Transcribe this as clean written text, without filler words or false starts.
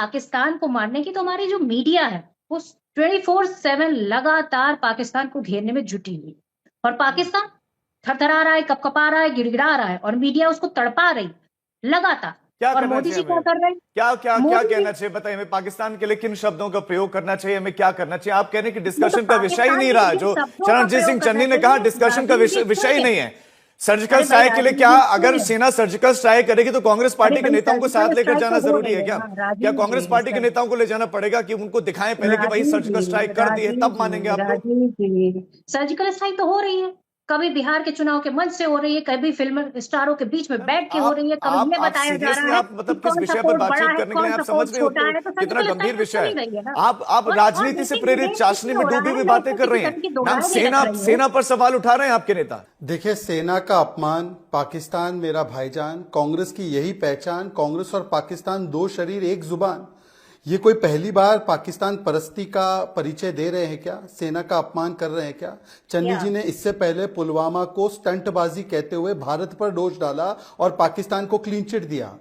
पाकिस्तान को मारने की, तो हमारी जो मीडिया है वो 24/7 लगातार पाकिस्तान को घेरने में जुटी हुई, और पाकिस्तान थरथरा रहा है, कपकपा रहा है, गिड़गिड़ा रहा है, और मीडिया उसको तड़पा रही लगातार। क्या और करना मोदी चाहिए जी क्या हमें? कर रहे हैं? क्या क्या क्या मोदी जी कहना चाहिए? बताइए हमें, पाकिस्तान के लिए किन शब्दों का प्रयोग करना चाहिए, हमें क्या करना चाहिए? आप कह रहे हैं कि मैं तो डिस्कशन का विषय ही पाकिस्तान नहीं के लिए रहा, जिन जो शब्दों का चरणजीत प्रयोग सिंह करना चन्नी ने कहा चाहिए, डिस्कशन का राजीव जी विषय ही सुनिए। नहीं है। सर्जिकल अरे भाई स्ट्राइक के लिए राजीव क्या, जी अगर सुनिए। सेना सर्जिकल स्ट्राइक करेगी तो कांग्रेस अरे पार्टी के भाई नेताओं को सर्जिकल साथ लेकर स्ट्राइक जाना तो हो जरूरी रही है है क्या? ना क्या राजीव कांग्रेस जी। पार्टी के नेताओं को ले जाना पड़ेगा कि उनको दिखाएं पहले कि भाई राजीव सर्जिकल जी, स्ट्राइक कर दी है, राजीव तब मानेंगे जी, आप लोग? राजीव जी, सर्जिकल स्ट्राइक तो हो रही है। कभी बिहार के चुनाव के मंच से हो रही है, कभी फिल्म स्टारों के बीच में मैम, बैठ के हो रही है, कभी आप ये बताया जा सीरियसली, रहा है आप कि मतलब किस कौन सा विषय पर कोर्ट बड़ा बातचीत है, करने के लिए कौन आप सा समझ कोर्ट रहे हो छोटा है, तो कितना सर्जिकल गंभीर स्ट्राइक तो विषय चल है? ही रही है ना। आप और राजनीति से बेसिक प्रेरित डिबेट चाशनी इसलिए में हो रहा डूबी है हुई कि बातें आपको कर किसी रहे हैं। तरह की मैम, दोहराई नहीं लग सेना रही है। सेना पर सवाल उठा रहे हैं आपके नेता। देखिए, सेना का अपमान, पाकिस्तान मेरा भाईजान, कांग्रेस की यही पहचान, कांग्रेस और पाकिस्तान दो शरीर एक जुबान। ये कोई पहली बार पाकिस्तान परस्ती का परिचय दे रहे हैं क्या? सेना का अपमान कर रहे हैं क्या? चन्नी क्या जी ने इससे पहले पुलवामा को स्टंटबाजी कहते हुए भारत पर दोष डाला और पाकिस्तान को क्लीन चिट दिया।